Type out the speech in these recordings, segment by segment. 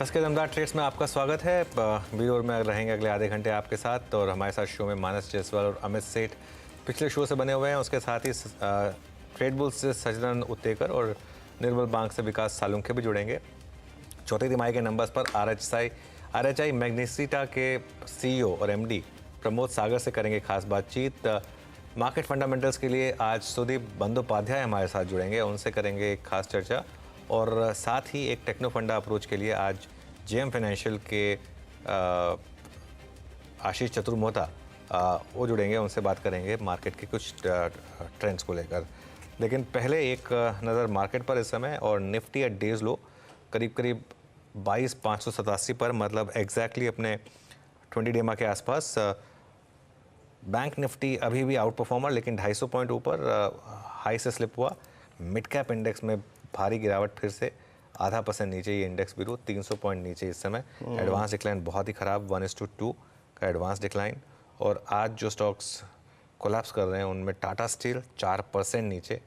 आज के दमदार ट्रेड्स में आपका स्वागत है। बीरोर में रहेंगे अगले आधे घंटे आपके साथ, और हमारे साथ शो में मानस जायसवाल और अमित सेठ पिछले शो से बने हुए हैं। उसके साथ ही ट्रेड बुल्स से सजनन उत्तेकर और निर्मल बैंक से विकास सालुंखे भी जुड़ेंगे। चौथी तिमाही के नंबर्स पर आरएचआई मैग्नेसिटा के सीईओ और एमडी प्रमोद सागर से करेंगे खास बातचीत। मार्केट फंडामेंटल्स के लिए आज सुदीप बंदोपाध्याय हमारे साथ जुड़ेंगे, उनसे करेंगे एक खास चर्चा। और साथ ही एक टेक्नो फंडा अप्रोच के लिए आज जेएम फाइनेंशियल के आशीष चतुर्मोहता वो जुड़ेंगे, उनसे बात करेंगे मार्केट के कुछ ट्रेंड्स को लेकर। लेकिन पहले एक नज़र मार्केट पर इस समय, और निफ्टी एट डेज लो करीब 22,587 पर, मतलब एग्जैक्टली अपने 20 डेमा के आसपास। बैंक निफ्टी अभी भी आउट परफॉर्मर, लेकिन 250 पॉइंट ऊपर हाई से स्लिप हुआ। मिड कैप इंडेक्स में भारी गिरावट, फिर से 0.5% नीचे ये इंडेक्स भी 300 पॉइंट नीचे इस समय। एडवांस डिक्लाइन बहुत ही ख़राब, 1:2 का एडवांस डिक्लाइन। और आज जो स्टॉक्स कोलैप्स कर रहे हैं उनमें टाटा स्टील 4% नीचे,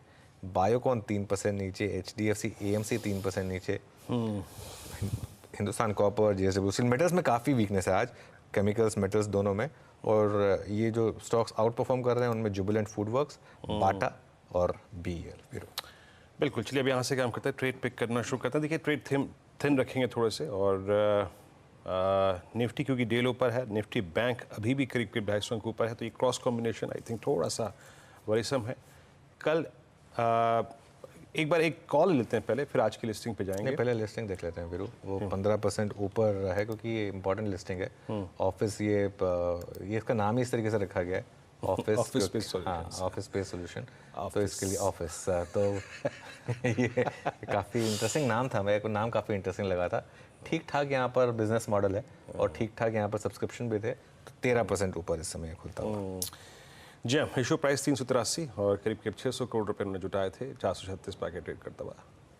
बायोकॉन 3% नीचे, एचडीएफसी एएमसी 3% नीचे, Hindustan copper, JSW steel. Metals में काफ़ी वीकनेस है आज, केमिकल्स मेटल्स दोनों में। और ये जो स्टॉक्स आउट परफॉर्म कर रहे हैं उनमें जुबिलेंट फूडवर्क्स, बाटा और बीईएल। बिल्कुल, चलिए अब यहाँ से काम करते हैं, ट्रेड पिक करना शुरू करते हैं। देखिए ट्रेड थिन रखेंगे थोड़े से, और निफ्टी क्योंकि डे लो पर है, निफ्टी बैंक अभी भी करीब 250 के ऊपर है, तो ये क्रॉस कॉम्बिनेशन आई थिंक थोड़ा सा वरीसम है। कल एक बार एक कॉल लेते हैं पहले, फिर आज की लिस्टिंग पे जाएंगे। पहले लिस्टिंग देख लेते हैं वीरू, वो 15% ऊपर है क्योंकि ये इंपॉर्टेंट लिस्टिंग है। ऑफिस ये इसका नाम ही इस तरीके से रखा गया है, ऑफिस स्पेस सोल्यूशन। तो इसके लिए ऑफिस तो ये काफ़ी इंटरेस्टिंग नाम था, मेरे को नाम काफ़ी इंटरेस्टिंग लगा था। ठीक ठाक यहाँ पर बिजनेस मॉडल है, और ठीक ठाक यहाँ पर सब्सक्रिप्शन भी थे। तो 13% ऊपर इस समय खुलता हुआ। जी हाँ, इशू प्राइस 383 और करीब 600 करोड़ रुपए उन्होंने जुटाए थे। 436 पैकेट ट्रेड करता हुआ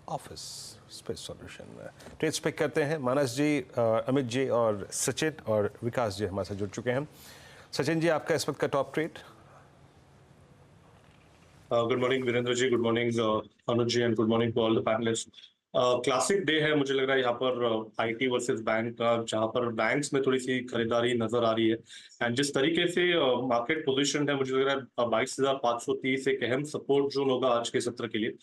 office space solution. Trade pick करते हैं मानस जी, अमित जी और सचिन और विकास जी हमारे साथ जुड़ चुके हैं। सचिन जी, आपका इस वक्त का top trade. Good morning Virendra ji, good morning Anuj ji, and good morning to all the panelist. Classic day है मुझे लग रहा है यहाँ पर आईटी वर्सेस बैंक का, जहाँ पर बैंक्स में थोड़ी सी खरीदारी नजर आ रही है। एंड जिस तरीके से मार्केट पोजीशन है, मुझे लग रहा है 22,530 एक अहम सपोर्ट जोन होगा आज के सत्र के लिए।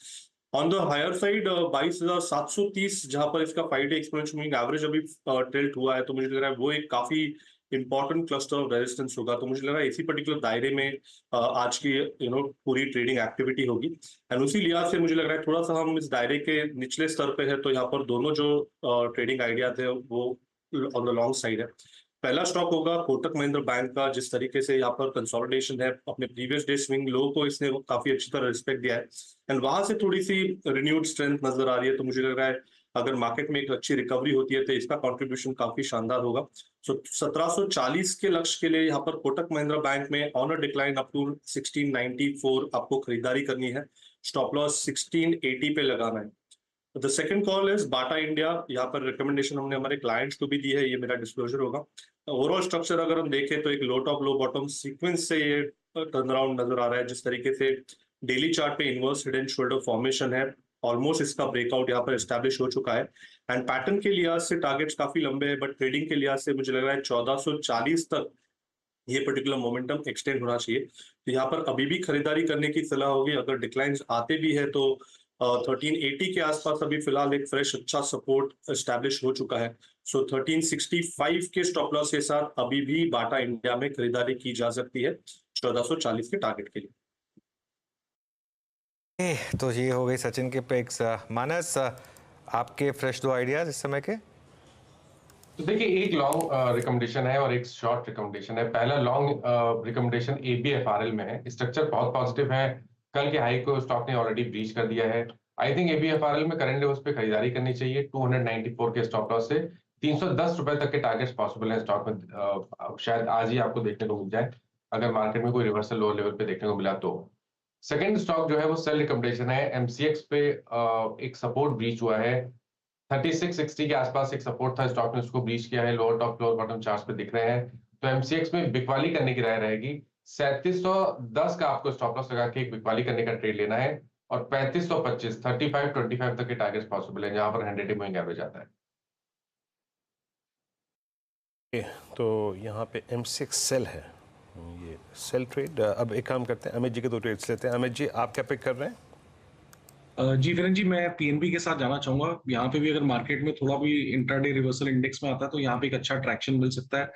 ऑन द हायर साइड 22,730 जहां पर इसका 5 डे एक्सपोनेंशियल मूविंग एवरेज अभी टिल्ट हुआ है, तो मुझे लग रहा है वो एक काफी इंपॉर्टेंट क्लस्टर ऑफ रेजिस्टेंस होगा। तो मुझे लग रहा है इसी पर्टिकुलर दायरे में आज की पूरी ट्रेडिंग एक्टिविटी होगी। एंड उसी लिहाज से मुझे लग रहा है थोड़ा सा हम इस दायरे के निचले स्तर पे है, तो यहाँ पर दोनों जो ट्रेडिंग आइडिया थे वो ऑन द लॉन्ग साइड है। पहला स्टॉक होगा कोटक महिंद्रा बैंक का। जिस तरीके से यहाँ पर कंसोलिडेशन है, अपने प्रीवियस डे स्विंग लो को इसने काफी अच्छी तरह रिस्पेक्ट दिया है, एंड वहां से थोड़ी सी रिन्यूड स्ट्रेंथ नजर आ रही है। तो मुझे लग रहा है अगर मार्केट में एक अच्छी रिकवरी होती है तो इसका कंट्रीब्यूशन काफी शानदार होगा। सो 1740 के लक्ष्य के लिए यहाँ पर कोटक महिंद्रा बैंक में on a decline up to 1694 आपको खरीदारी करनी है। स्टॉप लॉस 1680 पे लगाना है। The second call is Bata India. यहाँ पर रिकमेंडेशन हमने हमारे क्लाइंट्स को भी दी है, ये मेरा डिस्क्लोजर होगा। ओवरऑल स्ट्रक्चर अगर हम देखें तो एक लो टॉप लो बॉटम सीक्वेंस से ये टर्न अराउंड नजर आ रहा है। जिस तरीके से डेली चार्ट पे inverse head and shoulder formation है, ऑलमोस्ट इसका ब्रेकआउट यहाँ पर एस्टैब्लिश हो चुका है। एंड पैटर्न के लिहाज से टारगेट्स काफी लंबे हैं, बट ट्रेडिंग के लिहाज से मुझे लग रहा है 1440 तक ये पर्टिकुलर मोमेंटम एक्सटेंड होना चाहिए। तो यहाँ पर अभी भी खरीदारी करने की सलाह होगी। अगर डिक्लाइंस आते भी है तो 1380 के आसपास अभी फिलहाल एक फ्रेश अच्छा सपोर्ट एस्टैब्लिश हो चुका है। सो 1365 के स्टॉप लॉस के साथ अभी भी बाटा इंडिया में खरीदारी की जा सकती है 1440 के टारगेट के लिए। तो ये हो गई सचिन के पिक्स। मानस, आपके फ्रेश दो आइडियाज इस समय के। तो देखिए, एक लॉन्ग रिकमेंडेशन है और एक शॉर्ट रिकमेंडेशन है। पहला लॉन्ग रिकमेंडेशन एबीएफआरएल में है। स्ट्रक्चर बहुत पॉजिटिव है, कल के हाई को स्टॉक ने ऑलरेडी ब्रीच कर दिया है। आई थिंक एबीएफआरएल में करंट लेवल्स पे खरीदारी करनी चाहिए। 294 के स्टॉप लॉस से 310 रुपए तक के टारगेट्स पॉसिबल है स्टॉक में। शायद आज ही आपको देखने को मिल जाए, अगर मार्केट में कोई रिवर्सल लोअर लेवल पे देखने को मिला तो। सेकंड स्टॉक जो है वो सेल रिकमेंडेशन है। एमसीएक्स पे एक सपोर्ट ब्रीच हुआ है, 3660 के आसपास एक सपोर्ट था, स्टॉक ने उसको ब्रीच किया है। Lower top lower bottom charts पे दिख रहे हैं। तो एमसीएक्स में बिकवाली करने की राय रहेगी। 3710 का आपको स्टॉप लॉस लगा के एक बिकवाली करने का ट्रेड लेना है, और 3525 3525 तक के टारगेट्स पॉसिबल है, जहां पर 100 मूविंग एवरेज आता है। तो यहाँ पे M6 सेल है, ये सेल ट्रेड। अब एक काम करते हैं, अमित जी के 2 ट्रेड्स लेते हैं। अमित जी, आप क्या पिक कर रहे हैं? जी वीरेंद्र जी, मैं पीएनबी के साथ जाना चाहूंगा। यहाँ पे भी अगर मार्केट में थोड़ा भी इंट्राडे रिवर्सल इंडेक्स में आता है तो यहाँ पे एक अच्छा ट्रैक्शन मिल सकता है।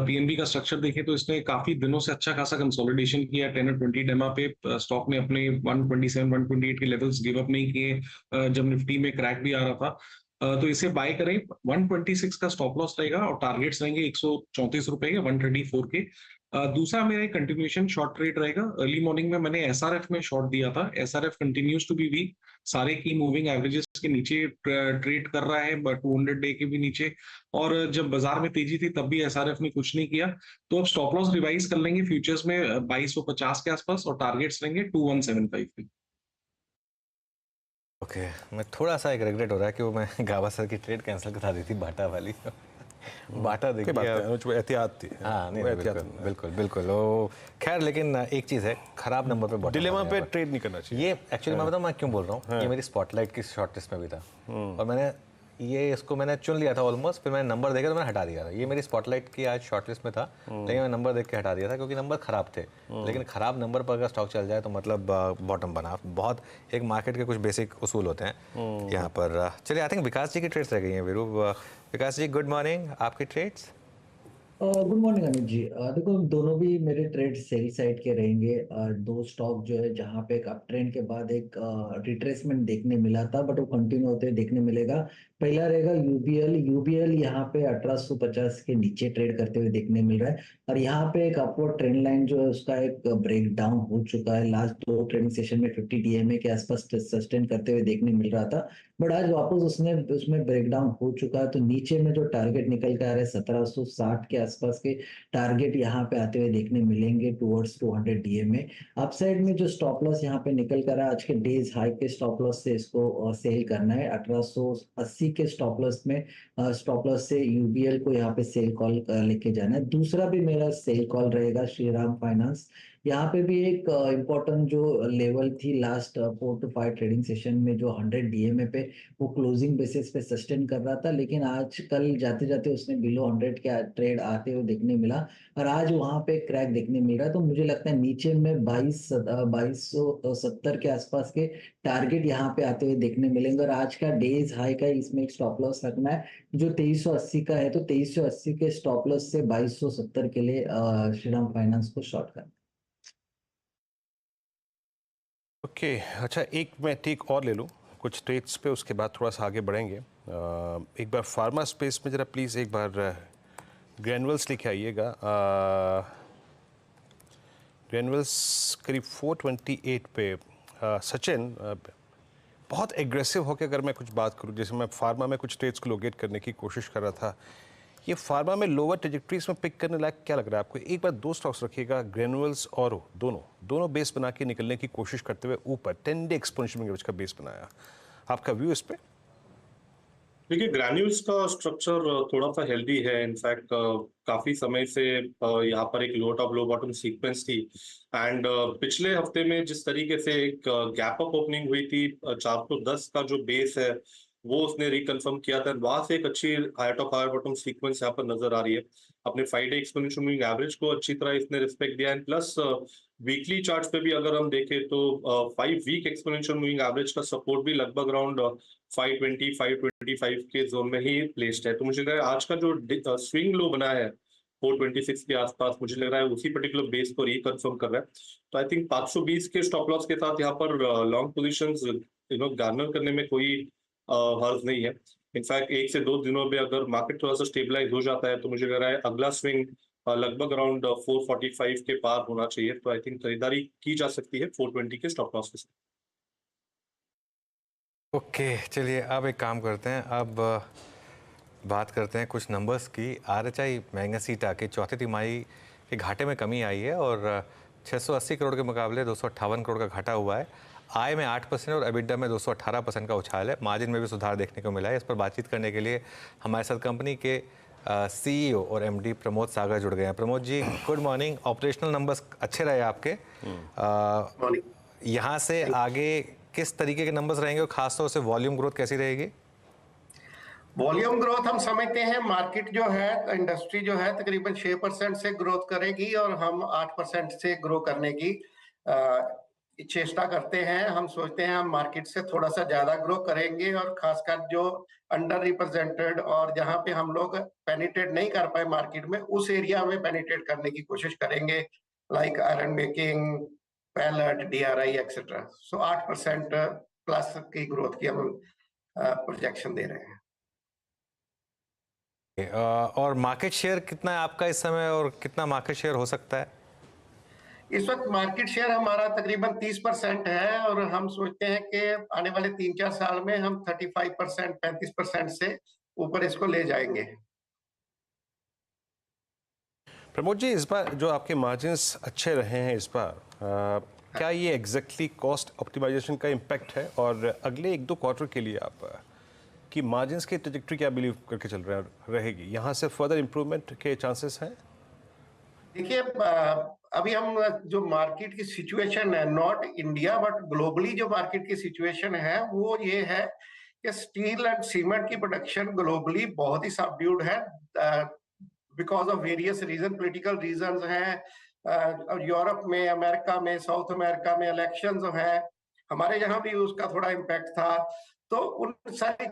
पीएनबी का स्ट्रक्चर देखें तो इसने काफी दिनों से अच्छा खासा कंसोलिडेशन किया है 10 और 20 डेमा पे। स्टॉक ने अपने 127 128 के लेवल्स गिव अप नहीं किए जब निफ्टी में क्रैक भी आ रहा था। तो इसे बाय करें। 126 का स्टॉप लॉस रहेगा और टारगेट्स रहेंगे 134 रुपए के, 134 के। दूसरा मेरा एक कंटिन्यूएशन शॉर्ट ट्रेड रहेगा। अर्ली मॉर्निंग में मैंने एसआरएफ में शॉर्ट दिया था। SRF continues to be weak, सारे की मूविंग एवरेजेस के नीचे ट्रेड कर रहा है, बट 200 डे के भी नीचे। और जब बाजार में तेजी थी तब भी एसआरएफ ने कुछ नहीं किया। तो अब स्टॉप लॉस रिवाइज कर लेंगे फ्यूचर्स में 2250 के आसपास और टारगेट्स रहेंगे 2175 के। ओके, मैं थोड़ा सा एक रिग्रेट हो रहा है कि वो मैं गावस्कर की ट्रेड कैंसिल करा दी थी बाटा वाली। बाटा कोई बात देखिए, नहीं, वो एहतियात थी। हाँ नहीं वो बिल्कुल एहतियात बिल्कुल बिल्कुल वो खैर। लेकिन एक चीज़ है, खराब नंबर पे bottom डिलेमा आने पे पर। ट्रेड नहीं करना चाहिए। ये एक्चुअली मैं बताऊँ मैं क्यों बोल रहा हूँ, ये मेरी स्पॉटलाइट की शॉर्ट लिस्ट में भी था और मैंने इसको मैंने चुन लिया था ऑलमोस्ट, फिर मैंने नंबर देखा तो मैंने हटा दिया था। ये मेरी स्पॉटलाइट की आज शॉर्ट लिस्ट में था, लेकिन मैं नंबर देख के हटा दिया था क्योंकि नंबर खराब थे। लेकिन खराब नंबर पर अगर स्टॉक चल जाए तो मतलब बॉटम बना। बहुत एक मार्केट के कुछ बेसिक उसूल होते हैं यहाँ पर। चलिए, आई थिंक विकास जी की ट्रेड्स रह गई हैं। वीरू, विकास जी गुड मॉर्निंग, आपकी ट्रेड्स। गुड मॉर्निंग अनुज जी। देखो, दोनों भी मेरे ट्रेड सेल साइड के रहेंगे। दो स्टॉक जो है जहां पे एक अप ट्रेंड के बाद एक रिट्रेसमेंट देखने मिला था, बट वो कंटिन्यू होते हुए देखने मिलेगा। पहला रहेगा यूबीएल। यूबीएल यहाँ पे 1850 के नीचे ट्रेड करते हुए देखने मिल रहा है और यहाँ पे एक अपवर्ड ट्रेंड लाइन जो है उसका एक ब्रेक डाउन हो चुका है। लास्ट 2 ट्रेडिंग सेशन में 50 डीएमए के आसपास सस्टेन करते हुए देखने मिल रहा था, बट आज वापस उसमें ब्रेकडाउन हो चुका है। तो नीचे में जो टारगेट निकल के आ रहे हैं 1760 के आसपास के टारगेट यहाँ पे आते हुए देखने मिलेंगे टुवर्ड्स 200 डीएमए। अपसाइड में जो स्टॉप लॉस यहाँ पे निकल कर आज के डेज हाई के स्टॉप लॉस से इसको सेल करना है। 1880 के स्टॉप लॉस से यूबीएल को यहाँ पे सेल कॉल लेके जाना है। दूसरा भी मेरा सेल कॉल रहेगा श्रीराम फाइनेंस। यहाँ पे भी एक इम्पोर्टेंट जो लेवल थी लास्ट 4 to 5 ट्रेडिंग सेशन में जो 100 डीएमए पे वो क्लोजिंग बेसिस पे सस्टेन कर रहा था, लेकिन आज कल जाते जाते उसने बिलो 100 के ट्रेड आते हुए देखने मिला और आज वहां पे क्रैक देखने मिल रहा है। तो मुझे लगता है नीचे में 2270 के आसपास के टारगेट यहाँ पे आते हुए देखने मिलेंगे और आज का डेज हाई का इसमें एक स्टॉप लॉस रखना है जो 2380 का है। तो 2380 के स्टॉप लॉस से 2270 के लिए श्रीराम फाइनेंस को शॉर्ट करना। ओके, अच्छा एक मैं टेक और ले लूँ कुछ ट्रेड्स पे, उसके बाद थोड़ा सा आगे बढ़ेंगे। एक बार फार्मा स्पेस में ज़रा प्लीज़ एक बार ग्रैनुअल्स लेके आइएगा। ग्रैनुअल्स करीब 428 पे। सचिन, बहुत एग्रेसिव होकर अगर मैं कुछ बात करूँ, जैसे मैं फार्मा में कुछ ट्रेड्स को लोकेट करने की कोशिश कर रहा था, ये फार्मा में लोअर ट्रेजेक्ट्रीज में पिक करने लायक क्या लग रहा है आपको? एक बार 2 स्टॉक्स रखिएगा, ग्रेनुअल्स और दोनों बेस बना के निकलने की कोशिश करते हुए ऊपर 10 डे एक्सपोनेंशियल मूविंग एवरेज का बेस बनाया। आपका व्यू इस पे? देखिए, ग्रैन्यूल्स का स्ट्रक्चर थोड़ा सा हेल्दी है। इनफैक्ट काफी समय से यहाँ पर एक लो टॉप लो बॉटम सीक्वेंस थी एंड पिछले हफ्ते में जिस तरीके से एक गैप अप ओपनिंग हुई थी 410 का जो बेस है वो उसने रिकन्फर्म किया था। वहां से एक अच्छी higher top higher bottom sequence यहाँ पर नजर आ रही है। अपने 5 डे एक्सपोनेंशियल मूविंग एवरेज को अच्छी तरह इसने रिस्पेक्ट दिया है। प्लस वीकली चार्ट्स पे भी अगर हम देखें तो 5 वीक एक्सपोनेंशियल मूविंग एवरेज का सपोर्ट भी लगभग अराउंड 520 525 के जोन में ही प्लेस्ड है। तो मुझे लग रहा है आज का जो स्विंग लो बना है 426 के आसपास, मुझे लग रहा है उसी पर्टिकुलर बेस को रिकन्फर्म कर रहा है। तो आई थिंक 520 के स्टॉप लॉस के साथ यहाँ पर लॉन्ग पोजीशंस गार्नर करने में कोई हर्ज नहीं है। इनफैक्ट 1 से 2 दिनों में अगर मार्केट थोड़ा सा स्टेबलाइज हो जाता है तो मुझे लग रहा है अगला स्विंग लगभग अराउंड 445 के पार होना चाहिए। तो आई थिंक खरीदारी की जा सकती है 420 के स्टॉप लॉस के साथ। ओके, चलिए अब एक काम करते हैं, अब बात करते हैं कुछ नंबर्स की। आरएचआई महंगा सीटा के चौथी तिमाही के घाटे में कमी आई है और 680 करोड़ के मुकाबले 258 करोड़ का घाटा हुआ है। आय में 8% और एबिडा में 218% का उछाल है। मार्जिन में भी सुधार देखने को मिला है। इस पर बातचीत करने के लिए हमारे साथ कंपनी के सीईओ और एमडी प्रमोद सागर जुड़ गए हैं। Pramod ji good morning. Operational numbers अच्छे रहे आपके। यहाँ से आगे किस तरीके के नंबर्स रहेंगे और खासतौर से वॉल्यूम ग्रोथ कैसी रहेगी? वॉल्यूम ग्रोथ हम समझते हैं मार्केट जो है, इंडस्ट्री जो है तकरीबन 6% से ग्रोथ करेगी और हम 8% से ग्रो करने की चेष्टा करते हैं। हम सोचते हैं हम मार्केट से थोड़ा सा ज्यादा ग्रो करेंगे और खासकर जो अंडर रिप्रेजेंटेड और जहां पे हम लोग पेनिट्रेट नहीं कर पाए मार्केट में, उस एरिया में पेनिट्रेट करने की कोशिश करेंगे, like iron making, pellet, DRI etcetera. So 8% plus की ग्रोथ की हम प्रोजेक्शन दे रहे हैं। और मार्केट शेयर कितना है आपका इस समय और कितना मार्केट शेयर हो सकता है? इस वक्त मार्केट शेयर हमारा तकरीबन 30% है और हम सोचते हैं कि आने वाले 3-4 साल में हम 35%, 35% से ऊपर इसको ले जाएंगे। प्रमोद जी, इस बार जो आपके मार्जिन्स अच्छे रहे हैं इस बार, क्या ये एग्जैक्टली कॉस्ट ऑप्टिमाइजेशन का इम्पैक्ट है? और अगले 1-2 क्वार्टर के लिए आप कि मार्जिन्स की ट्रैजेक्टरी क्या बिलीव करके चल रहेगी? यहाँ से फर्दर इम्प्रूवमेंट के चांसेस हैं? देखिए, अभी हम जो मार्केट की सिचुएशन है, नॉट इंडिया बट ग्लोबली जो मार्केट की सिचुएशन है वो ये है कि स्टील एंड सीमेंट की प्रोडक्शन ग्लोबली बहुत ही सबड्यूड है because of various reason, political reasons हैं। यूरोप में, अमेरिका में, साउथ अमेरिका में इलेक्शंस हैं, हमारे यहाँ भी उसका थोड़ा इम्पैक्ट था। तो उन सारी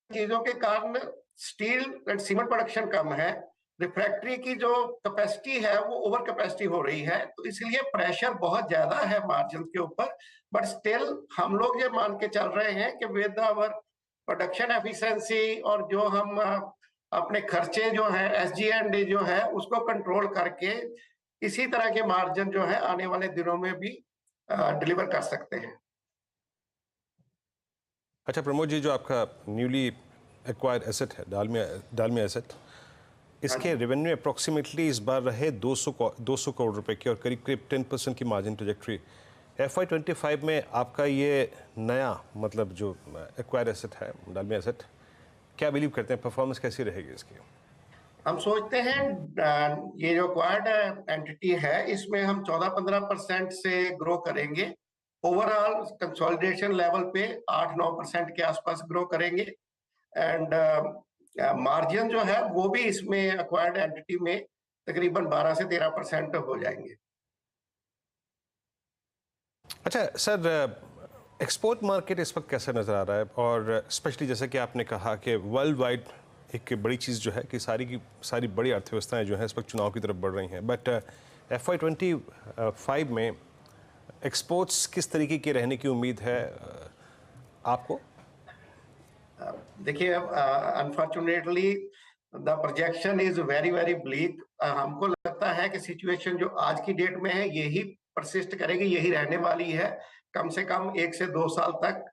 चीजों के कारण स्टील एंड सीमेंट प्रोडक्शन कम है, रिफ्रैक्टरी की जो कैपेसिटी है वो ओवर कैपेसिटी हो रही है, तो इसलिए प्रेशर बहुत ज्यादा है मार्जिन के ऊपर। बट स्टिल हम लोग ये मान के चल रहे हैं कि विद आवर प्रोडक्शन एफिशिएंसी और जो हम अपने खर्चे जो है, SG&A जो है उसको कंट्रोल करके इसी तरह के मार्जिन जो है आने वाले दिनों में भी डिलीवर कर सकते हैं। अच्छा प्रमोद जी, जो आपका न्यूली एक्वायर्ड एसेट है डालमिया एसेट, इसके रेवेन्यू अप्रॉक्सीमेटली इस बार रहे 200 करोड़ रुपए की और करीब करीब 10% की मार्जिन ट्रैजेक्टरी। FY25 में आपका ये नया मतलब जो एक्वायर्ड एसेट है डालमिया एसेट, क्या बिलीव करते हैं परफॉर्मेंस कैसी रहेगी इसकी? हम सोचते हैं ये जो एक्वायर्ड एंटिटी है इसमें हम 14-15% से ग्रो करेंगे। ओवरऑल कंसोलिडेशन लेवल पे 8-9% के आसपास ग्रो करेंगे एंड मार्जिन जो है वो भी इसमें एक्वायर्ड एंटिटी में तकरीबन 12 से 13% हो जाएंगे। अच्छा सर, एक्सपोर्ट मार्केट इस वक्त कैसा नज़र आ रहा है? और स्पेशली जैसे कि आपने कहा कि वर्ल्ड वाइड एक बड़ी चीज़ जो है कि सारी की सारी बड़ी अर्थव्यवस्थाएं जो हैं इस वक्त चुनाव की तरफ बढ़ रही हैं, बट FY25 में एक्सपोर्ट्स किस तरीके के रहने की उम्मीद है आपको? देखिए, unfortunately the projection is very very bleak. हमको लगता है कि सिचुएशन जो आज की डेट में है यही परसिस्ट करेगी, यही रहने वाली है कम से कम 1 से 2 साल तक।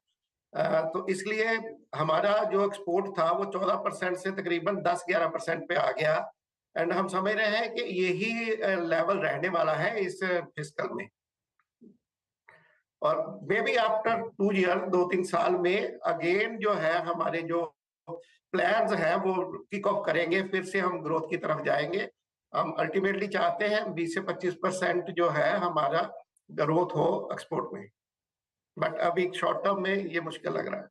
तो इसलिए हमारा जो एक्सपोर्ट था वो 14% से तकरीबन 10-11% पे आ गया एंड हम समझ रहे हैं कि यही लेवल रहने वाला है इस फिस्कल में। और मे बी आफ्टर 2 ईयर, 2-3 साल में अगेन जो है हमारे जो प्लान्स हैं वो किक ऑफ करेंगे, फिर से हम ग्रोथ की तरफ जाएंगे। हम अल्टीमेटली चाहते हैं 20 से 25% जो है हमारा ग्रोथ हो एक्सपोर्ट में, बट अभी शॉर्ट टर्म में ये मुश्किल लग रहा है।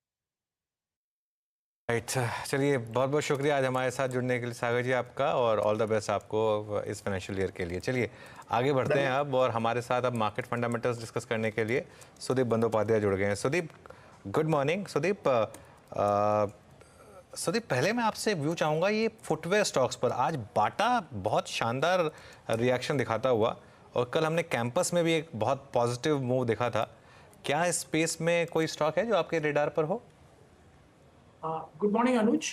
राइट, चलिए बहुत बहुत शुक्रिया आज हमारे साथ जुड़ने के लिए सागर जी आपका, और ऑल द बेस्ट आपको इस फाइनेंशियल ईयर के लिए। चलिए आगे बढ़ते हैं अब, और हमारे साथ अब मार्केट फंडामेंटल्स डिस्कस करने के लिए सुदीप बंदोपाध्याय जुड़ गए हैं। Sudeep, good morning. सुदीप, पहले मैं आपसे व्यू चाहूँगा ये फुटवेयर स्टॉक्स पर। आज बाटा बहुत शानदार रिएक्शन दिखाता हुआ, और कल हमने कैंपस में भी एक बहुत पॉजिटिव मूव देखा था। क्या इस स्पेस में कोई स्टॉक है जो आपके रेडार पर हो? गुड मॉर्निंग अनुज।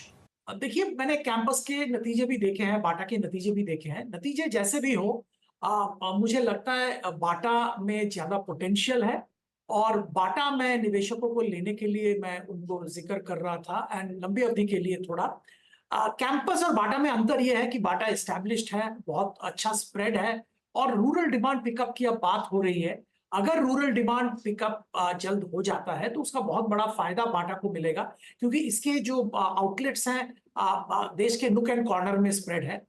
देखिए, मैंने कैंपस के नतीजे भी देखे हैं, बाटा के नतीजे भी देखे हैं। नतीजे जैसे भी हो, मुझे लगता है बाटा में ज्यादा पोटेंशियल है, और बाटा में निवेशकों को लेने के लिए मैं उनको जिक्र कर रहा था, एंड लंबी अवधि के लिए थोड़ा। कैंपस और बाटा में अंतर यह है कि बाटा एस्टैब्लिश्ड है, बहुत अच्छा स्प्रेड है, और रूरल डिमांड पिकअप की अब बात हो रही है। अगर रूरल डिमांड पिकअप जल्द हो जाता है तो उसका बहुत बड़ा फायदा बाटा को मिलेगा, क्योंकि इसके जो आउटलेट्स हैं देश के नुक एंड कॉर्नर में स्प्रेड है।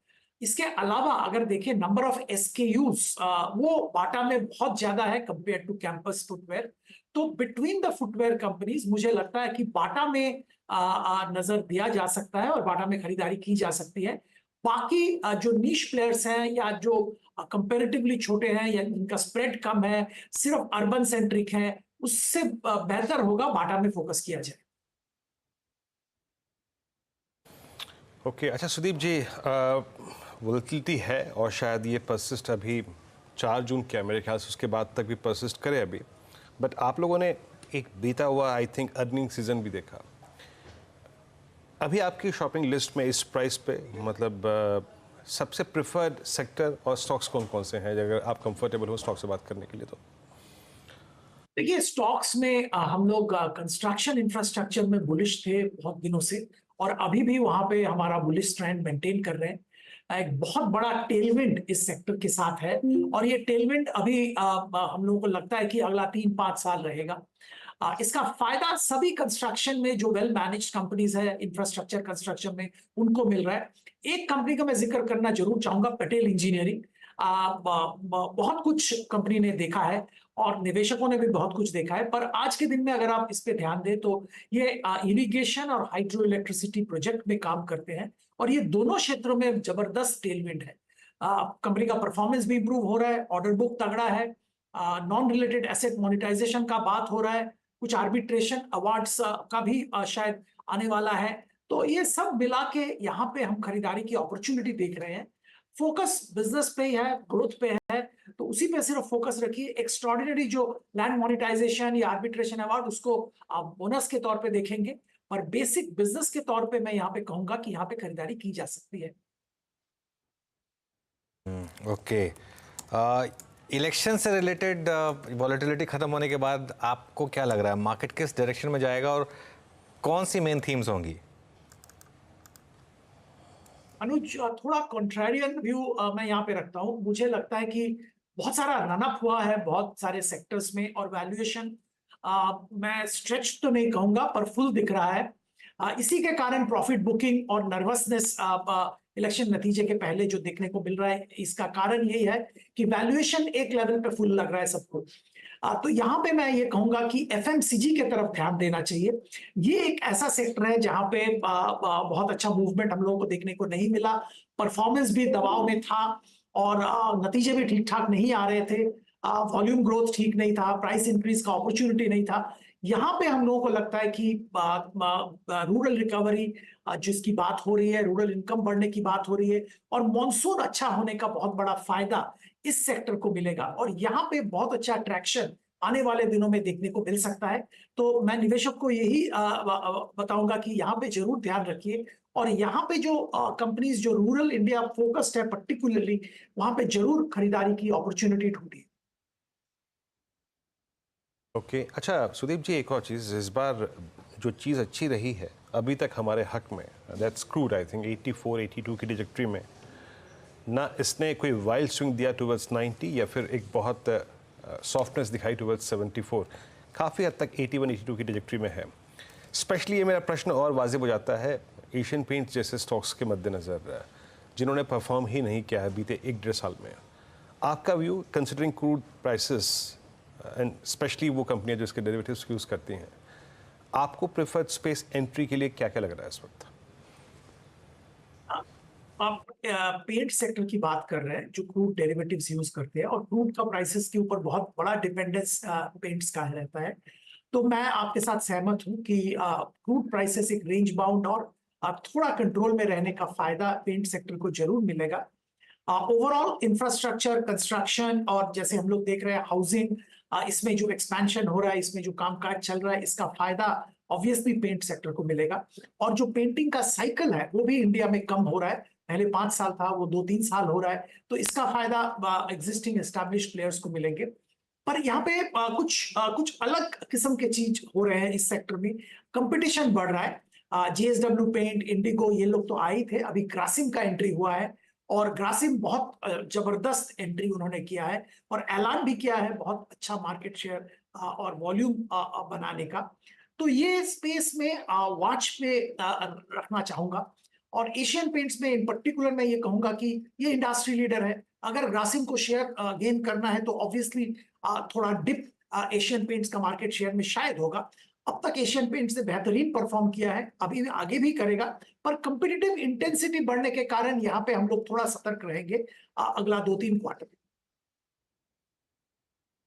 इसके अलावा अगर देखें नंबर ऑफ SKUs, वो बाटा में बहुत ज्यादा है कंपेयर टू कैंपस फुटवेयर। तो बिटवीन द फुटवेयर कंपनीज मुझे लगता है कि बाटा में नजर दिया जा सकता है और बाटा में खरीदारी की जा सकती है। बाकी जो नीश प्लेयर्स हैं या जो कंपैरेटिवली छोटे हैं या जिनका स्प्रेड कम है, सिर्फ अर्बन सेंट्रिक है, उससे बेहतर होगा बाटा में फोकस किया जाए। ओके अच्छा सुदीप जी, वोलेटिलिटी है और शायद ये परसिस्ट अभी 4 जून के मेरे ख्याल से उसके बाद तक भी परसिस्ट करे अभी, बट आप लोगों ने एक बीता हुआ आई थिंक अर्निंग सीजन भी देखा। अभी आपकी शॉपिंग लिस्ट में इस प्राइस पे मतलब सबसे प्रिफर्ड सेक्टर और स्टॉक्स कौन कौन से हैं, अगर आप कंफर्टेबल हो स्टॉक से बात करने के लिए तो? देखिए, स्टॉक्स में हम लोग कंस्ट्रक्शन इंफ्रास्ट्रक्चर में बुलिश थे बहुत दिनों से और अभी भी वहां पे हमारा बुलिश ट्रेंड मेंटेन कर रहे हैं। एक बहुत बड़ा टेलविंड इस सेक्टर के साथ है और ये टेलविंड अभी हम लोगों को लगता है कि अगला 3-5 साल रहेगा। इसका फायदा सभी कंस्ट्रक्शन में जो वेल मैनेज्ड कंपनीज है इंफ्रास्ट्रक्चर कंस्ट्रक्शन में उनको मिल रहा है। एक कंपनी का मैं जिक्र करना जरूर चाहूंगा, पटेल इंजीनियरिंग। बहुत कुछ कंपनी ने देखा है और निवेशकों ने भी बहुत कुछ देखा है, पर आज के दिन में अगर आप इस पे ध्यान दें तो ये इरिगेशन और हाइड्रो इलेक्ट्रिसिटी प्रोजेक्ट में काम करते हैं और ये दोनों क्षेत्रों में जबरदस्त टेलविंड है। कंपनी का परफॉर्मेंस भी इंप्रूव हो रहा है, ऑर्डर बुक तगड़ा है, नॉन रिलेटेड एसेट मोनेटाइजेशन का बात हो रहा है, कुछ आर्बिट्रेशन अवार्ड्स का भी शायद आने वाला है। तो ये सब मिला के यहाँ पे हम खरीदारी की अपॉर्चुनिटी देख रहे हैं। फोकस बिजनेस पे ही है, ग्रोथ पे है, तो उसी पे सिर्फ फोकस रखिए। एक्स्ट्रॉर्डिनरी जो लैंड मोनेटाइजेशन या आर्बिट्रेशन अवार्ड उसको आप बोनस के तौर पे देखेंगे, पर बेसिक बिजनेस के तौर पे मैं यहाँ पे कहूंगा कि यहाँ पे खरीदारी की जा सकती है। ओके, इलेक्शन से रिलेटेड वॉलेटिलिटी खत्म होने के बाद आपको क्या लग रहा है मार्केट किस डायरेक्शन में जाएगा और कौन सी मेन थीम्स होंगी? अनुज, थोड़ा कॉन्ट्रेरियन व्यू मैं यहाँ पे रखता हूँ। मुझे लगता है कि बहुत सारा रनअप हुआ है बहुत सारे सेक्टर्स में और वैल्यूएशन मैं स्ट्रेच तो नहीं कहूंगा पर फुल दिख रहा है। इसी के कारण प्रॉफिट बुकिंग और नर्वसनेस इलेक्शन नतीजे के पहले जो देखने को मिल रहा है, इसका कारण यही है कि वैल्यूएशन एक लेवल पे फुल लग रहा है सबको। तो यहाँ पे मैं ये कहूंगा कि एफएमसीजी के तरफ ध्यान देना चाहिए। ये एक ऐसा सेक्टर है जहाँ पे बहुत अच्छा मूवमेंट हम लोगों को देखने को नहीं मिला, परफॉर्मेंस भी दबाव में था और नतीजे भी ठीक ठाक नहीं आ रहे थे, वॉल्यूम ग्रोथ ठीक नहीं था, प्राइस इंक्रीज का अपॉर्चुनिटी नहीं था। यहाँ पे हम लोगों को लगता है कि रूरल रिकवरी जिसकी बात हो रही है, रूरल इनकम बढ़ने की बात हो रही है और मॉनसून अच्छा होने का बहुत बड़ा फायदा इस सेक्टर को मिलेगा और यहाँ पे बहुत अच्छा ट्रैक्शन आने वाले दिनों में देखने को मिल सकता है। तो मैं निवेशक को यही बताऊंगा कि यहाँ पे जरूर ध्यान रखिए और यहाँ पे जो कंपनीज जो रूरल इंडिया फोकस्ड है पर्टिकुलरली, वहां पे जरूर खरीदारी की अपॉर्चुनिटी ढूंढिए। ओके अच्छा सुदीप जी, एक और चीज़, इस बार जो चीज़ अच्छी रही है अभी तक हमारे हक में, दैट्स क्रूड। आई थिंक 84-82 की ट्रैजेक्टरी में ना इसने कोई वाइल्ड स्विंग दिया टुवर्ड्स 90 या फिर एक बहुत सॉफ्टनेस दिखाई टुवर्ड्स 74, काफ़ी हद तक 81-82 की ट्रैजेक्टरी में है। स्पेशली ये मेरा प्रश्न और वाजिब हो जाता है एशियन पेंट्स जैसे स्टॉक्स के मद्देनज़र जिन्होंने परफॉर्म ही नहीं किया है बीते 1-1.5 साल में। आपका view considering crude prices and specially वो कंपनियां जो इसके डेरिवेटिव्स यूज़ करती हैं, आपको प्रेफर्ड स्पेस एंट्री के लिए क्या क्या लग रहा है इस वक्त? आप पेंट सेक्टर की बात कर रहे हैं जो क्रूड डेरिवेटिव्स यूज करते हैं और क्रूड का प्राइसेस के ऊपर बहुत बड़ा डिपेंडेंस पेंट्स का रहता है। तो मैं आपके साथ सहमत हूं कि क्रूड प्राइसेस एक रेंज बाउंड और थोड़ा कंट्रोल में रहने का फायदा पेंट सेक्टर को जरूर मिलेगा। ओवरऑल इंफ्रास्ट्रक्चर कंस्ट्रक्शन और जैसे हम लोग देख रहे हैं हाउसिंग, इसमें जो एक्सपेंशन हो रहा है, इसमें जो कामकाज चल रहा है, इसका फायदा ऑब्वियसली पेंट सेक्टर को मिलेगा। और जो पेंटिंग का साइकिल है वो भी इंडिया में कम हो रहा है, पहले 5 साल था वो 2-3 साल हो रहा है, तो इसका फायदा एग्जिस्टिंग एस्टैब्लिश्ड प्लेयर्स को मिलेंगे। पर यहाँ पे कुछ अलग किस्म के चीज हो रहे हैं इस सेक्टर में, कंपटीशन बढ़ रहा है। जेएसडब्ल्यू पेंट, इंडिगो, ये लोग तो आए थे, अभी ग्रासिम का एंट्री हुआ है और ग्रासिम बहुत जबरदस्त एंट्री उन्होंने किया है और ऐलान भी किया है बहुत अच्छा मार्केट शेयर और वॉल्यूम बनाने का। तो ये स्पेस में वॉच पे रखना चाहूंगा। और एशियन पेंट्स में इन पर्टिकुलर मैं ये कहूंगा कि ये इंडस्ट्री लीडर है, अगर ग्रासिम को शेयर गेन करना है तो ऑब्वियसली थोड़ा डिप एशियन पेंट्स का मार्केट शेयर में शायद होगा। अब तक एशियन पेंट्स ने बेहतरीन परफॉर्म किया है, अभी भी आगे भी करेगा, पर कंपिटिटिव इंटेंसिटी बढ़ने के कारण यहाँ पे हम लोग थोड़ा सतर्क रहेंगे अगला 2-3 क्वार्टर।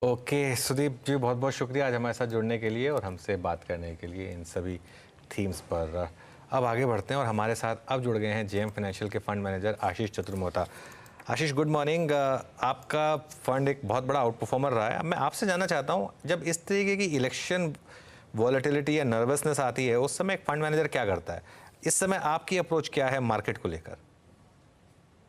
ओके सुदीप जी, बहुत बहुत शुक्रिया आज हमारे साथ जुड़ने के लिए और हमसे बात करने के लिए इन सभी थीम्स पर। अब आगे बढ़ते हैं और हमारे साथ अब जुड़ गए हैं जेएम फाइनेंशियल के फंड मैनेजर आशीष चतुर्मोहता। आशीष, गुड मॉर्निंग। आपका फंड एक बहुत बड़ा आउट परफॉर्मर रहा है। अब मैं आपसे जानना चाहता हूँ, जब इस तरीके की इलेक्शन वॉलेटिलिटी या नर्वसनेस आती है, उस समय एक फंड मैनेजर क्या करता है? इस समय आपकी अप्रोच क्या है मार्केट को लेकर?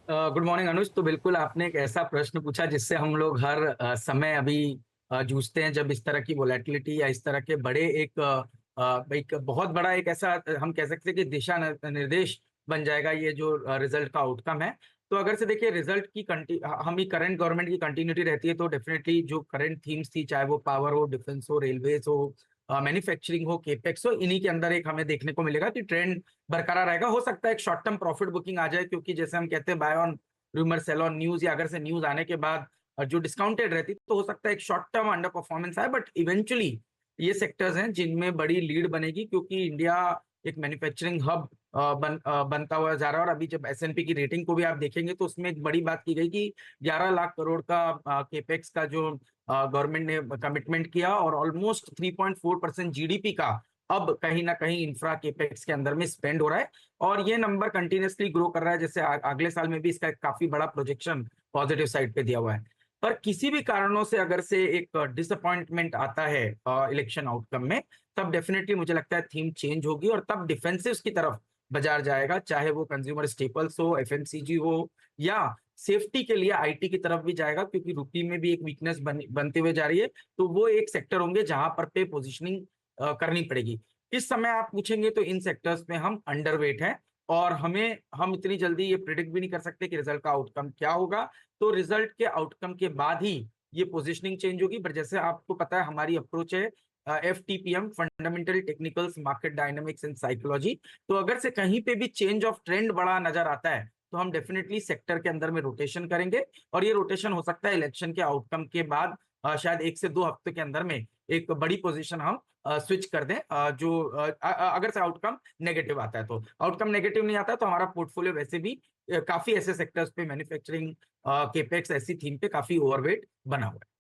गुड मॉर्निंग अनुज। तो बिल्कुल आपने एक ऐसा प्रश्न पूछा जिससे हम लोग हर समय अभी जूझते हैं, जब इस तरह की वोलेटिलिटी या इस तरह के बड़े एक बहुत बड़ा एक ऐसा हम कह सकते हैं कि दिशा निर्देश बन जाएगा ये जो रिजल्ट का आउटकम है। तो अगर से देखिए रिजल्ट की हम ही करंट गवर्नमेंट की कंटिन्यूटी रहती है, तो डेफिनेटली जो करंट थीम्स थी, चाहे वो पावर हो, डिफेंस हो, रेलवेज हो, मैन्युफैक्चरिंग हो, केपेक्स हो, इन्हीं के अंदर एक हमें देखने को मिलेगा कि ट्रेंड बरकरार रहेगा। हो सकता है एक शॉर्ट टर्म प्रॉफिट बुकिंग आ जाए, क्योंकि जैसे हम कहते हैं buy on rumour sell on news, या अगर से न्यूज आने के बाद जो डिस्काउंटेड रहती तो हो सकता है एक शॉर्ट टर्म अंडर परफॉर्मेंस आए, बट इवेंचुअली ये सेक्टर्स हैं जिनमें बड़ी लीड बनेगी, क्योंकि इंडिया एक मैन्युफैक्चरिंग हब बनता हुआ जा रहा है। और अभी जब एसएनपी की रेटिंग को भी आप देखेंगे तो उसमें एक बड़ी बात की गई कि 11 लाख करोड़ का केपेक्स का जो गवर्नमेंट ने कमिटमेंट किया, और ऑलमोस्ट 3.4% जीडीपी का अब कहीं ना कहीं इंफ्रा केपेक्स के अंदर में स्पेंड हो रहा है, और ये नंबर कंटिन्यूअसली ग्रो कर रहा है। जैसे अगले साल में भी इसका एक काफी बड़ा प्रोजेक्शन पॉजिटिव साइड पे दिया हुआ है। पर किसी भी कारणों से अगर से एक डिसअपॉइंटमेंट आता है इलेक्शन आउटकम में, तब डेफिनेटली मुझे लगता है थीम चेंज होगी, और तब डिफेंसिव्स की तरफ बाजार जाएगा, चाहे वो कंज्यूमर स्टेपल्स हो, एफएमसीजी हो, या सेफ्टी के लिए आईटी की तरफ भी जाएगा, क्योंकि रुपी में भी एक वीकनेस बनते हुए जा रही है। तो वो एक सेक्टर होंगे जहां पर पे पोजिशनिंग करनी पड़ेगी। इस समय आप पूछेंगे तो इन सेक्टर्स में हम अंडरवेट हैं, और हम इतनी जल्दी ये प्रिडिक्ट भी नहीं कर सकते कि रिजल्ट का आउटकम क्या होगा। तो रिजल्ट के आउटकम के बाद ही ये पोजीशनिंग चेंज होगी। पर जैसे आपको पता है हमारी अप्रोच है FTPM, fundamental technicals, market dynamics and psychology. तो अगर से कहीं पे भी चेंज ऑफ ट्रेंड बड़ा नजर आता है, तो हम डेफिनेटली सेक्टर के अंदर में रोटेशन करेंगे, और ये रोटेशन हो सकता है इलेक्शन के आउटकम के बाद शायद 1 से 2 हफ्ते के अंदर में एक बड़ी पोजीशन हम स्विच कर दें। जो अगर से आउटकम नेगेटिव आता है, तो आउटकम नेगेटिव नहीं आता है तो हमारा पोर्टफोलियो वैसे भी काफी ऐसे सेक्टर्स पे, मैन्युफैक्चरिंग, केपेक्स, ऐसी थीम पे काफी ओवरवेट बना हुआ है।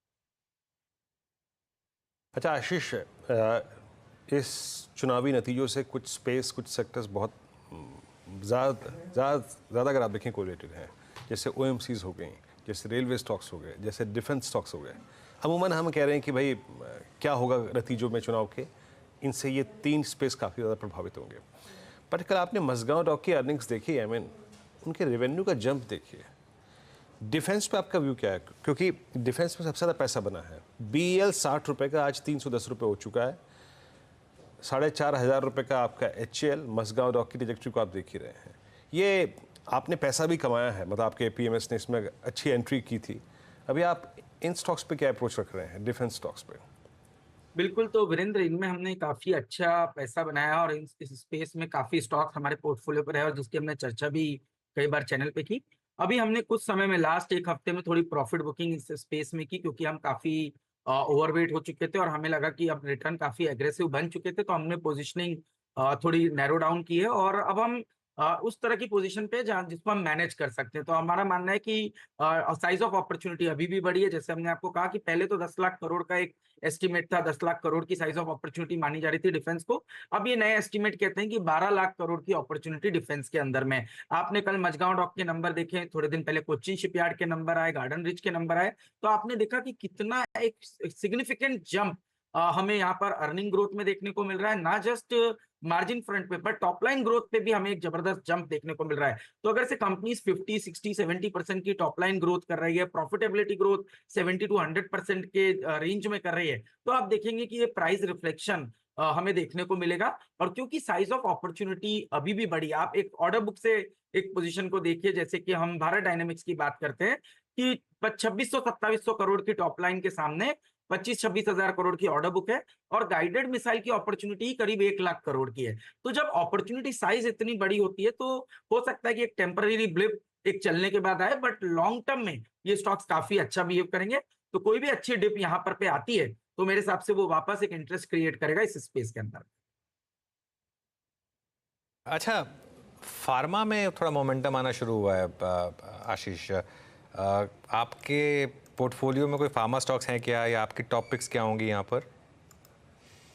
अच्छा आशीष, इस चुनावी नतीजों से कुछ स्पेस, कुछ सेक्टर्स बहुत ज़्यादा अगर आप देखें कोरिलेटेड हैं, जैसे OMCs हो गई, जैसे रेलवे स्टॉक्स हो गए, जैसे डिफेंस स्टॉक्स हो गए। अमूमन हम कह रहे हैं कि भाई क्या होगा नतीजों में चुनाव के, इनसे ये 3 स्पेस काफ़ी ज़्यादा प्रभावित होंगे। पर कल आपने मज़गांव डॉक की अर्निंग्स देखी, उनके रेवेन्यू का जंप देखिए। डिफेंस पे आपका व्यू क्या है? क्योंकि डिफेंस में सबसे ज़्यादा पैसा बना है। BEL 60 रुपये का आज 310 रुपये हो चुका है। 4,500 रुपये का आपका HAL, मज़गांव डॉक की ट्रैजेक्टरी को आप देख ही रहे हैं। ये आपने पैसा भी कमाया है, मतलब आपके PMS ने इसमें अच्छी एंट्री की थी। अभी आप इन स्टॉक्स पे क्या अप्रोच रख रहे हैं, डिफेंस स्टॉक्स पे? बिल्कुल, तो वीरेंद्र, इनमें हमने काफी अच्छा पैसा बनाया, और इस स्पेस में काफी स्टॉक हमारे पोर्टफोलियो पर है, और जिसकी हमने चर्चा भी कई बार चैनल पे की। अभी हमने कुछ समय में लास्ट 1 हफ्ते में थोड़ी प्रॉफिट बुकिंग इस स्पेस में की, क्योंकि हम काफी ओवरवेट हो चुके थे, और हमें लगा कि अब रिटर्न काफी एग्रेसिव बन चुके थे, तो हमने पोजिशनिंग थोड़ी नैरो डाउन की है, और अब हम उस तरह की पोजीशन पे जहाँ जिसको हम मैनेज कर सकते हैं। तो हमारा मानना है कि साइज ऑफ अपॉर्चुनिटी अभी भी बड़ी है। जैसे हमने आपको कहा कि पहले तो 10 लाख करोड़ का एक एस्टीमेट था, 10 लाख करोड़ की साइज ऑफ अपॉर्चुनिटी मानी जा रही थी डिफेंस को। अब ये नए एस्टीमेट कहते हैं कि 12 लाख करोड़ की अपॉर्चुनिटी डिफेंस के अंदर में। आपने कल मझगांव डॉक के नंबर देखे, थोड़े दिन पहले कोच्चि शिपयार्ड के नंबर आए, गार्डन रिच के नंबर आए, तो आपने देखा कि कितना एक सिग्निफिकेंट जंप हमें यहाँ पर अर्निंग ग्रोथ में देखने को मिल रहा है। ना जस्ट मार्जिन फ्रंट पे, बट टॉप लाइन ग्रोथ पे भी हमें एक जबरदस्त जंप देखने को मिल रहा है। तो अगर से कंपनीज 50, 60, 70% की टॉप लाइन ग्रोथ कर रही है, प्रॉफिटेबिलिटी ग्रोथ 70 to 100% के रेंज में कर रही है, तो आप देखेंगे कि ये प्राइस रिफ्लेक्शन हमें देखने को मिलेगा। और क्योंकि साइज ऑफ अपॉर्चुनिटी अभी भी बड़ी, आप एक ऑर्डर बुक से एक पोजीशन को देखिए, जैसे कि हम भारत डायनेमिक्स की बात करते हैं कि 2600-2700 करोड़ की टॉप लाइन के सामने 25-26 हजार करोड़ की ऑर्डर बुक है, और गाइडेड मिसाइल की अपॉर्चुनिटी करीब 1 लाख करोड़ की है। तो जब अपॉर्चुनिटी साइज इतनी बड़ी होती है, तो हो सकता है कि एक टेम्पररी ब्लिप एक चलने के बाद आए, बट लॉन्ग टर्म में ये स्टॉक्स काफी अच्छा बिहेव करेंगे। तो कोई भी अच्छी डिप यहाँ पर पे आती है तो मेरे हिसाब से वो वापस एक इंटरेस्ट क्रिएट करेगा इस स्पेस के अंदर। अच्छा, फार्मा में थोड़ा मोमेंटम आना शुरू हुआ है आशीष। आपके पोर्टफोलियो में कोई फार्मा स्टॉक्स हैं क्या, या आपकी टॉप पिक्स क्या होंगी यहाँ पर?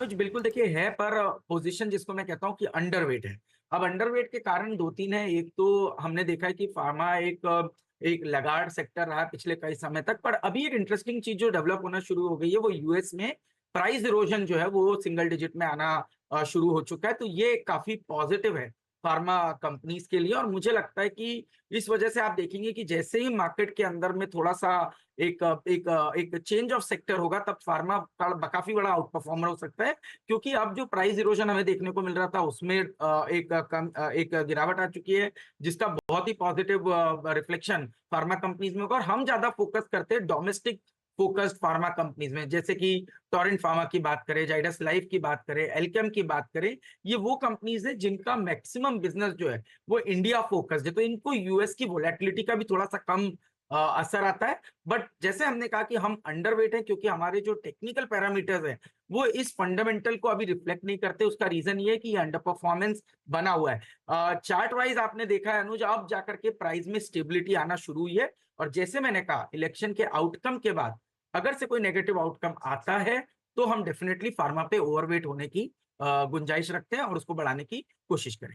तो बिल्कुल देखिए है, पर पोजीशन जिसको मैं कहता हूँ कि अंडरवेट है। अब अंडरवेट के कारण दो तीन है। एक तो हमने देखा है कि फार्मा एक लगाड़ सेक्टर रहा पिछले कई समय तक, पर अभी एक इंटरेस्टिंग चीज जो डेवलप होना शुरू हो गई है वो यूएस में प्राइस इरोजन जो है वो सिंगल डिजिट में आना शुरू हो चुका है। तो ये काफी पॉजिटिव है फार्मा कंपनीज के लिए, और मुझे लगता है कि इस वजह से आप देखेंगे कि जैसे ही मार्केट के अंदर में थोड़ा सा एक चेंज ऑफ सेक्टर होगा, तब फार्मा काफी बड़ा आउट परफॉर्मर हो सकता है, क्योंकि अब जो प्राइस इरोजन हमें देखने को मिल रहा था उसमें एक गिरावट आ चुकी है, जिसका बहुत ही पॉजिटिव रिफ्लेक्शन फार्मा कंपनीज में होगा। और हम ज्यादा फोकस करते हैं डोमेस्टिक फोकस्ड फार्मा कंपनीज में, जैसे कि टोरेंट फार्मा की बात करें, जाइडस लाइफ की बात करें, एल्केम की बात करें। ये वो कंपनीज है जिनका मैक्सिमम बिजनेस जो है वो इंडिया फोकस्ड है, तो इनको यूएस की वोलेटिलिटी का भी थोड़ा सा कम असर आता है। बट जैसे हमने कहा कि हम अंडरवेट हैं, क्योंकि हमारे जो टेक्निकल पैरामीटर्स हैं वो इस फंडामेंटल को अभी रिफ्लेक्ट नहीं करते। उसका रीजन ये है कि अंडर परफॉर्मेंस बना हुआ है। चार्ट वाइज आपने देखा है अनुज, अब जाकर के प्राइस में स्टेबिलिटी आना शुरू हुई है। और जैसे मैंने कहा, इलेक्शन के आउटकम के बाद अगर से कोई नेगेटिव आउटकम आता है तो हम डेफिनेटली फार्मा पे ओवरवेट होने की गुंजाइश रखते हैं और उसको बढ़ाने की कोशिश करें।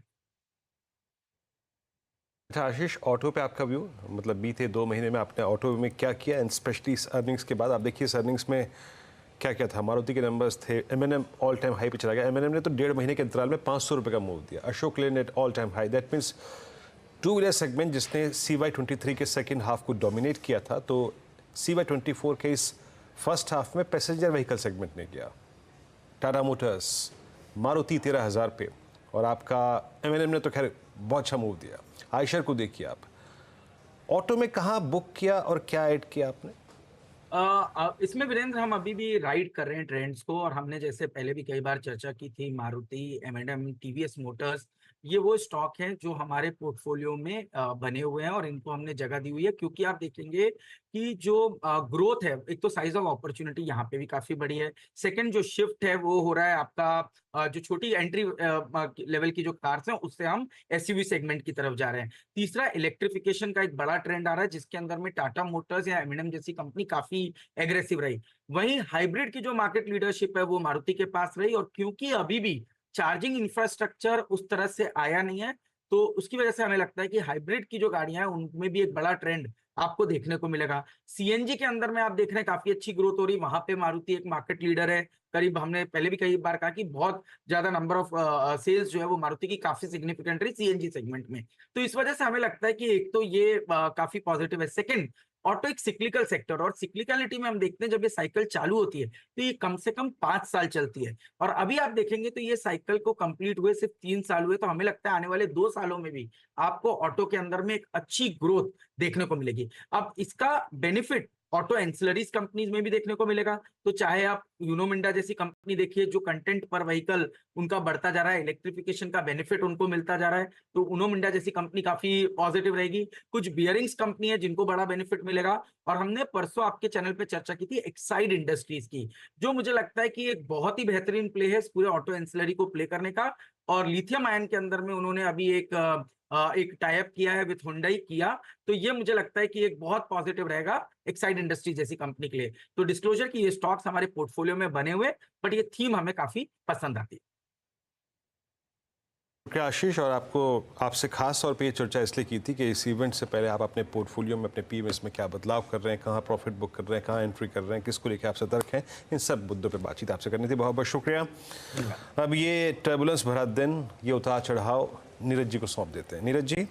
अच्छा आशीष, ऑटो पे आपका व्यू, मतलब बीते 2 महीने में आपने ऑटो में क्या किया, एंड स्पेशली इस अर्निंग्स के बाद आप देखिए इस अर्निंग्स में क्या क्या था। मारुति के नंबर्स थे, एमएनएम ऑल टाइम हाई पे चला गया। एमएनएम ने तो 1.5 महीने के अंतराल में 500 रुपये का मूव दिया। Ashok Leyland all time high. That means two wheeler segment जिसने CY23 के सेकेंड हाफ को डोमिनेट किया था, तो CY24 के इस फर्स्ट हाफ में पैसेंजर व्हीकल सेगमेंट ने किया। टाटा मोटर्स, मारुति 13,000 पे, और आपका एमएनएम ने तो खैर बहुत अच्छा मूव दिया। आयशर को देखिए आप, ऑटो में कहाँ बुक किया और क्या ऐड किया आपने? इसमें वीरेंद्र हम अभी भी राइड कर रहे हैं ट्रेंड्स को, और हमने जैसे पहले भी कई बार चर्चा की थी, मारुति, एमएनएम, टीवीएस मोटर्स, ये वो स्टॉक हैं जो हमारे पोर्टफोलियो में बने हुए हैं और इनको हमने जगह दी हुई है, क्योंकि आप देखेंगे कि जो ग्रोथ है, एक तो साइज ऑफ अपॉर्चुनिटी यहाँ पे भी काफी बड़ी है। सेकंड जो शिफ्ट है वो हो रहा है आपका जो छोटी एंट्री लेवल की जो कार्स हैं उससे हम एसयूवी सेगमेंट की तरफ जा रहे हैं। तीसरा, इलेक्ट्रिफिकेशन का एक बड़ा ट्रेंड आ रहा है, जिसके अंदर में टाटा मोटर्स या एमएनएम जैसी कंपनी काफी एग्रेसिव रही। वहीं हाइब्रिड की जो मार्केट लीडरशिप है वो मारुति के पास रही, और क्योंकि अभी भी चार्जिंग इंफ्रास्ट्रक्चर उस तरह से आया नहीं है, तो उसकी वजह से हमें लगता है कि हाइब्रिड की जो गाड़ियां हैं उनमें भी एक बड़ा ट्रेंड आपको देखने को मिलेगा। सीएनजी के अंदर में आप देख रहे हैं काफी अच्छी ग्रोथ हो रही है, वहां पे मारुति एक मार्केट लीडर है। करीब, हमने पहले भी कई बार कहा कि बहुत ज्यादा नंबर ऑफ सेल्स जो है वो मारुति की काफी सिग्निफिकेंट रही सीएनजी सेगमेंट में। तो इस वजह से हमें लगता है कि एक तो ये काफी पॉजिटिव है। सेकंड, ऑटो एक सिक्लिकल सेक्टर, और सिक्लिकलिटी में हम देखते हैं जब ये साइकिल चालू होती है तो ये कम से कम 5 साल चलती है, और अभी आप देखेंगे तो ये साइकिल को कंप्लीट हुए सिर्फ 3 साल हुए। तो हमें लगता है आने वाले 2 सालों में भी आपको ऑटो के अंदर में एक अच्छी ग्रोथ देखने को मिलेगी। अब इसका बेनिफिट ऑटो एंसिलरीज कंपनीज में भी देखने को मिलेगा। तो चाहे आप यूनो मिंडा जैसी कंपनी देखिए, जो कंटेंट पर व्हीकल उनका बढ़ता जा रहा है, इलेक्ट्रिफिकेशन का बेनिफिट उनको मिलता जा रहा है, तो यूनो मिंडा जैसी कंपनी काफी पॉजिटिव रहेगी। कुछ बियरिंग्स कंपनी है जिनको बड़ा बेनिफिट मिलेगा, और हमने परसों आपके चैनल पे चर्चा की थी एक्साइड इंडस्ट्रीज की, जो मुझे लगता है कि एक बहुत ही बेहतरीन प्ले है इस पूरे ऑटो एंसिलरी को प्ले करने का। और लिथियम आयन के अंदर में उन्होंने अभी एक टाई अप किया है विथ हुंडई किया, तो ये मुझे लगता है कि एक बहुत पॉजिटिव रहेगा एक्साइड इंडस्ट्री जैसी कंपनी के लिए। तो डिस्क्लोजर की ये स्टॉक्स हमारे पोर्टफोलियो में बने हुए, बट ये थीम हमें काफी पसंद आती है। क्या आशीष, और आपसे खास तौर पे ये चर्चा इसलिए की थी कि इस इवेंट से पहले आप अपने पोर्टफोलियो में, अपने पीएमएस में क्या बदलाव कर रहे हैं, कहाँ प्रॉफिट बुक कर रहे हैं, कहाँ एंट्री कर रहे हैं, किसको लेकर आप सतर्क हैं, इन सब मुद्दों पे बातचीत आपसे करनी थी। बहुत बहुत शुक्रिया। अब ये टर्बुलेंस भरा दिन, ये उतार चढ़ाव नीरज जी को सौंप देते हैं। नीरज जी।